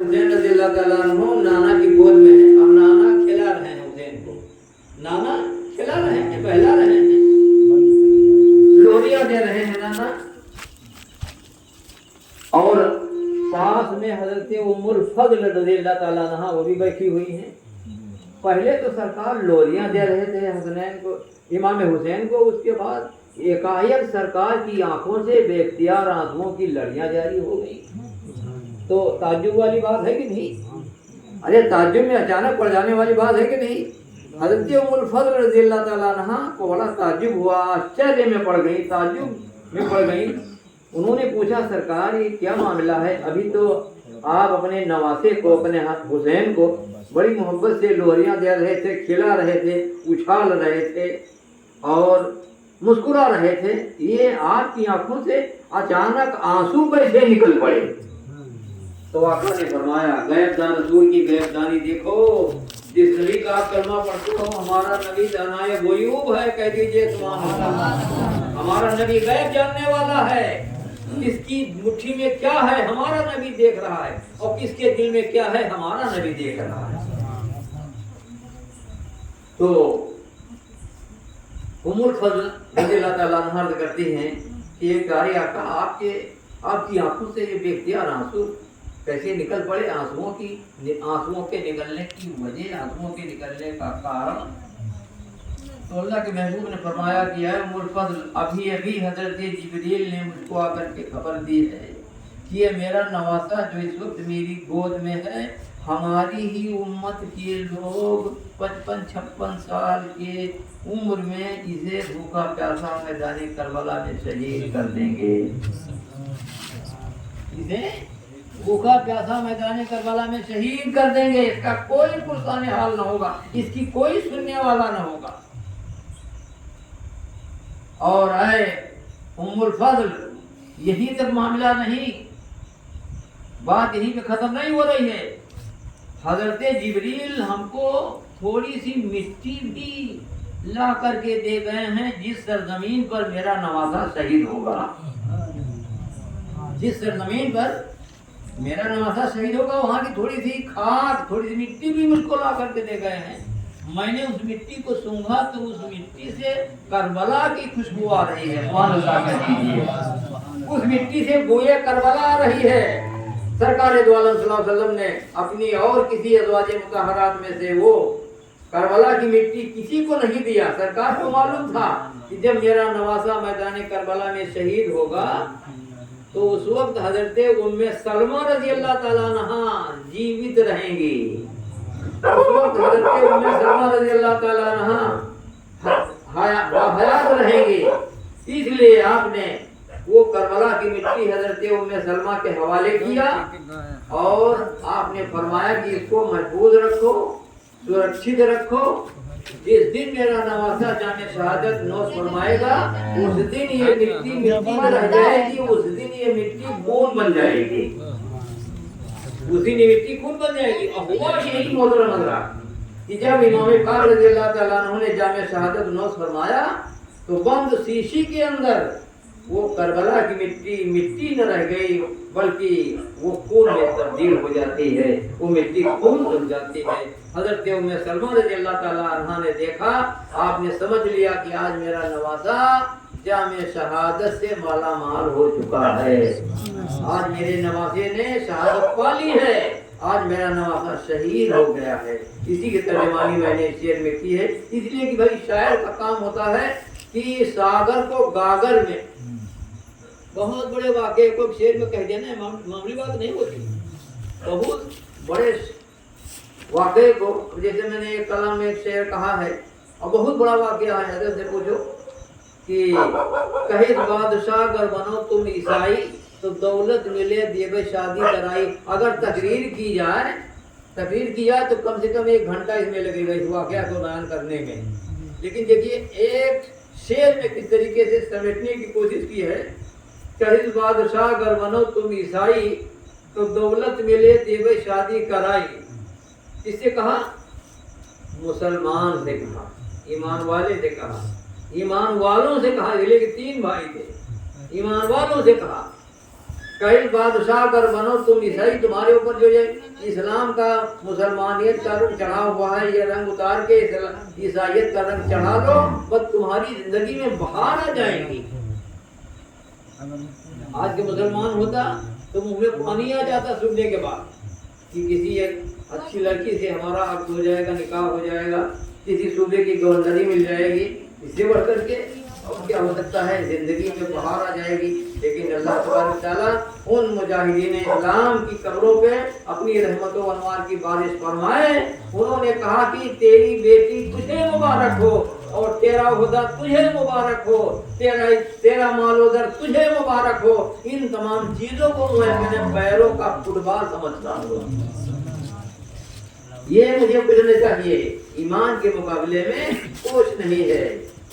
हुसैन रज़ी अल्लाह ताला अन्हु नाना की गोद में है। अब नाना खिला रहे हैं हुसैन को, नाना खिला रहे हैं, बहला रहे हैं, लोरियां दे रहे हैं नाना। और पास में हजरत उम्मुल फज़ल रज़ी अल्लाह ताला अन्हा वो भी बैठी हुई हैं। पहले तो सरकार लोरियां दे रहे थे हसनैन को, इमाम हुसैन को। उसके बाद एकाएक सरकार की आंखों से बेख्तियार आंसुओं की लड़ियां जारी हो गई। तो ताज्जुब वाली बात है कि नहीं? अरे ताज्जुब में अचानक पड़ जाने वाली बात है कि नहीं? हज़रत उम्मुल फज़ल रज़ी अल्लाह ताला अन्हा को बड़ा ताज्जुब हुआ, आश्चर्य में पड़ गई, ताज्जुब में पड़ गई। उन्होंने पूछा, सरकार ये क्या मामला है? अभी तो आप अपने नवासे को, अपने हुसैन को बड़ी मोहब्बत से लोहरियां दे रहे थे, खिला रहे थे, उछाल रहे थे और मुस्कुरा रहे थे, ये आपकी आंखों से अचानक आंसू कैसे निकल पड़े? तो आका ने फरमाया, गैबदान रसूल की गैबदानी देखो। जिस नबी का आप कलमा पढ़ते हो, हमारा नबी दानाए गुयूब है, कह दीजिए सुभान अल्लाह। हमारा नबी गैब जानने वाला है, किसकी मुट्ठी में क्या है हमारा नबी देख रहा है, और किसके दिल में क्या है हमारा नबी देख रहा है। तो उम्मुल फज़ल रज़ी अल्लाह ताला अन्हा अर्ज़ करती हैं कि ये प्यारे आका, आपकी आंखों से ये बेख्तियार आंसू कैसे निकल पड़े? आंसुओं के निकलने की वजह, आंसुओं के निकलने का कारण। तो अल्लाह के महबूब ने फरमाया कि है उम्मुल फज़ल, अभी अभी हजरत जिब्रील ने मुझको आकर के खबर दी है कि ये मेरा नवासा जो इस वक्त मेरी गोद में है, हमारी ही उम्मत के लोग 55-56 साल के उम्र में इसे भूखा प्यासा मैदानी करबला में शहीद कर देंगे। इसे भूखा प्यासा मैदानी करबला में शहीद कर देंगे। इसका कोई पुरसाने हाल न होगा, इसकी कोई सुनने वाला न होगा। और आए उम्मुल फज़ल, यही तक मामला नहीं, बात यहीं पे खत्म नहीं हो रही है। हजरत जिब्रील हमको थोड़ी सी मिट्टी भी ला करके दे गए हैं, जिस सरजमीन पर मेरा नवासा शहीद होगा, जिस सरजमीन पर मेरा नवासा शहीद होगा, वहाँ की थोड़ी सी खाक, थोड़ी सी मिट्टी भी मुझको ला करके दे गए हैं। मैंने उस मिट्टी को सूंघा तो उस मिट्टी से करबला की खुशबू आ रही है। सुभान अल्लाह कह दीजिए। उस मिट्टी से गोया करबला आ रही है। सरकार दो आलम सल्लल्लाहु अलैहि वसल्लम ने अपनी और किसी अज़वाज मुतहरात में से वो करबला की मिट्टी किसी को नहीं दिया। सरकार को मालूम था कि जब मेरा नवासा मैदान करबला में शहीद होगा तो उस वक्त हजरत उम्मे सलमा रज़ी अल्लाह ताला अन्हा जीवित रहेंगी। उस वक्त हजरत उम्मे सलमा रज़ी अल्लाह ताला अन्हा हयात रहेंगी। इसलिए आपने वो करबला की मिट्टी हजरत उम्मे सलमा के हवाले किया और आपने फरमाया कि इसको महफूज रखो, सुरक्षित रखो। जिस दिन मेरा नवासा जाने शहादत नौश फरमाएगा, उस दिन ये मिट्टी में रह जाएगी, उस दिन ये मिट्टी खून बन जाएगी, उस दिन ये मिट्टी खून बन जाएगी। और हुआ यही मोहतरम हज़रात कि जब इमाम पाक रज़ी अल्लाह ताला अन्हु ने जाने शहादत नौश फरमाया तो बंद शीशी के अंदर वो करबला की मिट्टी न रह गई, बल्कि वो खून में तब्दील हो जाती है, वो मिट्टी खून बन जाती है। हजरत उम्मे सलमा रज़ी अल्लाह ताला अन्हा ने देखा, आपने समझ लिया कि आज मेरा नवासा जामे शहादत से माला माल हो चुका है, आज मेरे नवासे ने शहादत पा ली है, आज मेरा नवासा शहीद हो गया है। इसी की तर्जुमानी मैंने इस शेर में की है, इसलिए कि भाई शायर का काम होता है कि सागर को गागर में बहुत बड़े वाक़े को शेर में कह देना मामूली बात नहीं होती। बहुत बड़े वाक़े को, जैसे मैंने एक कलाम में एक शेर कहा है और बहुत बड़ा वाक़या है, हज़रत से पूछो कि कहे बादशाह अगर बनो तुम ईसाई तो दौलत मिले देवे शादी कराई। अगर तकरीर की जाए तो कम से कम 1 घंटा इसमें लगेगा इस वाक़या को बयान करने में। लेकिन देखिए एक शेर में किस तरीके से समेटने की कोशिश की है। कहे बादशाह अगर बनो तुम ईसाई तो दौलत मिले देवे शादी कराई। इससे कहा मुसलमान से कहा, ईमान वाले से कहा, ईमान वालों से कहा, जिले के 3 भाई थे, ईमान वालों से कहा कई बादशाह अगर बनो तुम ईसाई, तुम्हारे ऊपर जो ये इस्लाम का मुसलमानियत का रंग चढ़ा हुआ है, ये रंग उतार के ईसाइयत का रंग चढ़ा लो, बस तुम्हारी जिंदगी में बहार आ जाएगी। आज के मुसलमान होता तो मुंह में पानी आ जाता सुनने के बाद कि किसी एक अच्छी लड़की से हमारा अक्द हो जाएगा, निकाह हो जाएगा, किसी सूबे की गवर्नरी मिल जाएगी, इससे बढ़ करके और क्या हो सकता है, जिंदगी में बहार आ जाएगी। लेकिन अल्लाह तबारक व तआला उन मुजाहिदीन इस्लाम की कब्रों पे अपनी रहमतों अनवार की बारिश फरमाए। उन्होंने कहा कि तेरी बेटी तुझे मुबारक हो और तेरा हुदा तुझे मुबारक हो, तेरा मालोदर तुझे मुबारक हो। इन तमाम चीजों को मैंने पैरों का फुटबॉल समझता हूँ। ये मुझे बुझने चाहिए। ईमान के मुकाबले में कुछ नहीं है।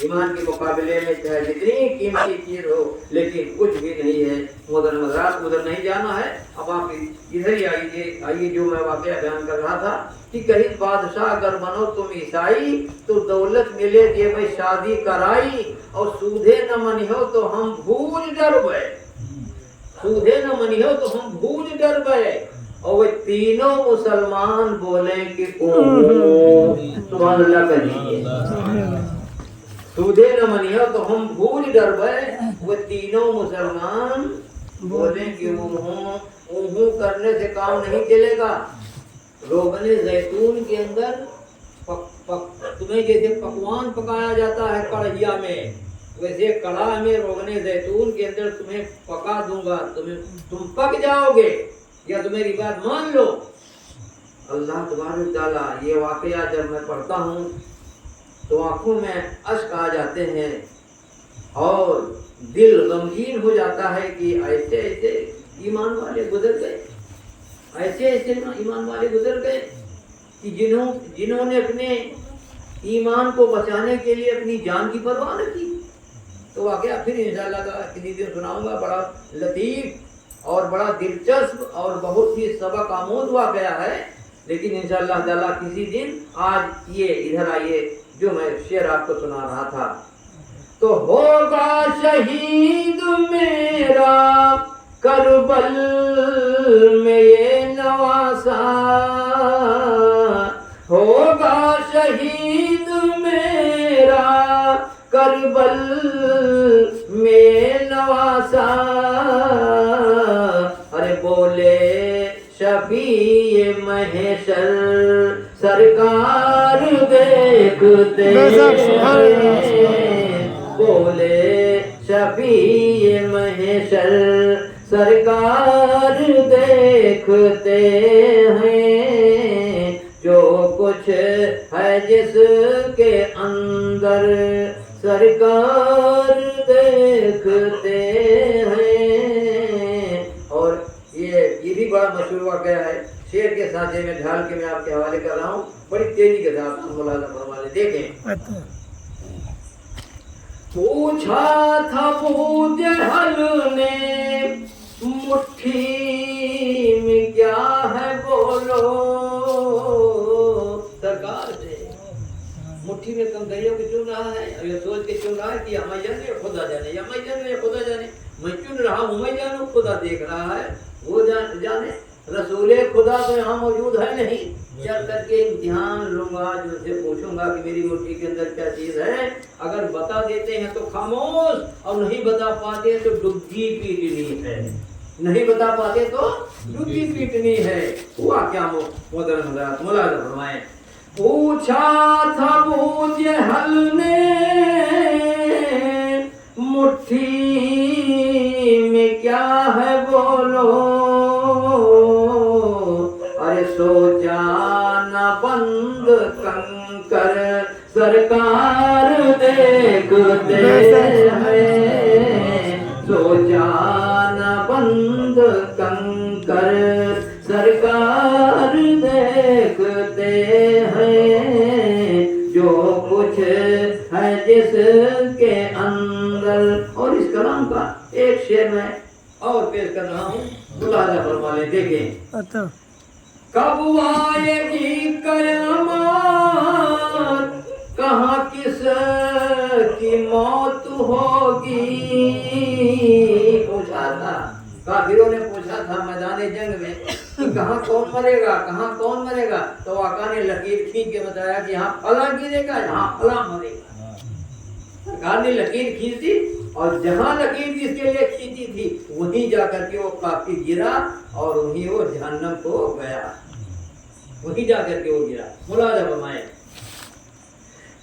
ईमान के मुकाबले में चाहे जितनी कीमती चीज हो, लेकिन कुछ भी नहीं है। मोहतरम हज़रात, उधर नहीं जाना है। अब आप इधर ही आइए जो मैं वाकया बयान कर रहा था कि कहीं बादशाह अगर बनो तुम ईसाई, तो दौलत मिले ये भाई शादी कराई, और सूधे न मनिहो तो हम भूल डर गए, सूधे न मनिहो तो हम भूल डर गए। और वे तीनों मुसलमान बोले कि सुभान अल्लाह कहिए, सूधे न मनिहो तो हम भूल डर गए। वो तीनों मुसलमान बोले कि ऊहू करने से काम नहीं चलेगा। रोगने जैतून के अंदर तुम्हें जैसे पकवान पकाया जाता है कढ़ैया में, वैसे कढ़ा में रोगने जैतून के अंदर तुम्हें पका दूंगा, तुम पक जाओगे, या तुम मेरी बात मान लो। अल्लाह तबारक तआला ये वाकया जब मैं पढ़ता हूँ तो आंखों में अश्क आ जाते हैं और दिल गमगीन हो जाता है कि ऐसे ऐसे ईमान वाले गुजर गए, ऐसे ऐसे ईमान वाले गुजर गए कि जिन्होंने अपने ईमान को बचाने के लिए अपनी जान की परवाह न की। तो वाकया फिर इंशाअल्लाह किसी दिन सुनाऊंगा। बड़ा लतीफ और बड़ा दिलचस्प और बहुत ही सबक आमोज वाकया है। लेकिन इंशाअल्लाह ताला किसी दिन, आज ये इधर आइए जो मैं शेर आपको सुना रहा था। तो होगा शहीद मेरा करबल में ये नवासा, होगा शहीद मेरा करबल में नवासा। अरे बोले शफीए महशर सरकार देखते, बोले शफीए महशर सरकार देखते हैं। जो कुछ है जिसके अंदर सरकार देखते हैं। और ये भी बड़ा मशहूर वाकया है। शेर के साथे में ढाल के मैं आपके हवाले कर रहा हूँ, बड़ी तेजी के साथ मुलाज़ा फरमाने। देखें, पूछा था बूद हल ने मुट्ठी में क्या है बोलो, सरकार से मुट्ठी में कम दरिया को चुन रहा है और ये सोच के चुन रहा है कि या मैं जाने खुदा जाने, या मैं जाने या खुदा जाने। मैं चुन रहा हूँ, मैं जानू, खुदा देख रहा है, वो जाने। रसूले खुदा तो यहाँ मौजूद है नहीं। चल करके इम्तिहान लूंगा, जिनसे पूछूंगा कि मेरी मुट्ठी के अंदर क्या चीज है। अगर बता देते हैं तो खामोश, और नहीं बता पाते तो डुबकी पीटनी है, नहीं बता पाते तो डुबकी पीटनी है। हुआ क्या मोहतरम हज़रात, मुलाज़ा फरमाएं। पूछा था बूझ हल ने मुट्ठी में क्या है बोलो, अरे सोचा न बंद कंकर सरकार देखते हैं। सोचा न बंद कंकर सरकार देखते हैं। जो कुछ है जिसके अंदर। और इस कलाम का एक शेर मैं और पेश कर रहा हूँ, मुलाज़ा फरमा लें। देखें, कब आएगी कयामत, कहाँ किस की मौत होगी। पूछा था काफिरों ने पूछा था मैदान जंग में कि कहाँ कौन मरेगा, कहाँ कौन मरेगा, तो आका ने लकीर खींच के बताया कि यहाँ फला गिरेगा, यहाँ फला मरेगा। सरकार ने लकीर खींच दी और जहाँ लकीर जिसके लिए खींची थी वहीं जाकर के वो काफी गिरा और वहीं वो जहन्नम को गया, वहीं जाकर के वो गिरा। मुलाजा फरमाए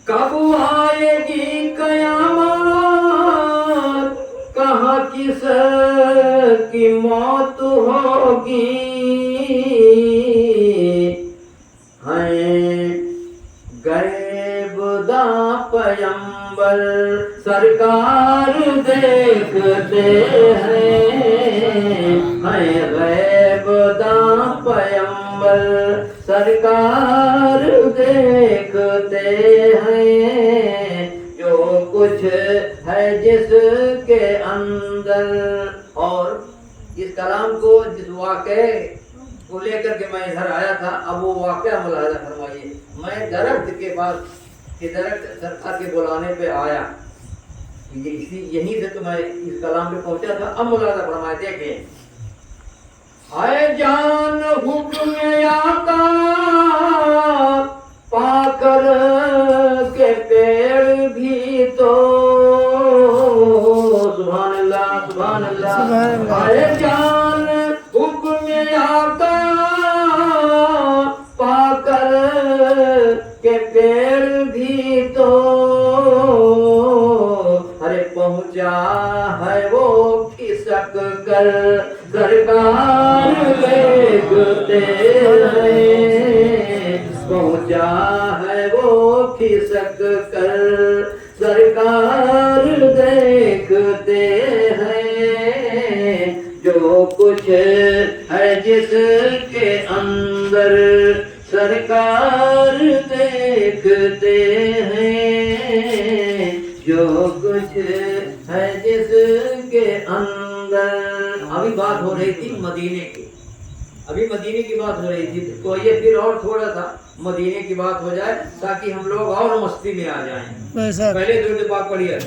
कब आएगी कयामत, कहाँ किस की मौत होगी, हैं गैब दा पैगंबर सरकार देखते हैं गैब दा पैगंबर सरकार देखते हैं जो कुछ है जिसके अंदर। और इस कलाम को जिस वाक़े को लेकर के मैं इधर आया था, अब वो वाक़या मुलाहिज़ा फरमाइए। मैं दरख्त के पास कि दरख्त सरकार के बुलाने पे आया, यहीं से तो मैं इस कलाम पे पहुंचा था। अब मुलाहिज़ा फरमाए देखें, आए जान हुक्म आका पाकर के पेड़ भी तो सुभान अल्लाह सुभान अल्लाह। आए जान हुक्म आका पाकर के पेड़ भी तो अरे पहुंचा है वो खिसक कर सरकार देखते हैं, पहुंचा है वो खिसक कर सरकार देखते हैं जो कुछ है जिसके अंदर सरकार देखते हैं जो कुछ है जिसके अंदर। अभी बात हो रही थी मदीने की, अभी मदीने की बात हो रही थी, तो ये फिर और थोड़ा सा मदीने की बात हो जाए ताकि हम लोग और मस्ती में आ जाएं। पहले दुरूद पाक पढ़िए।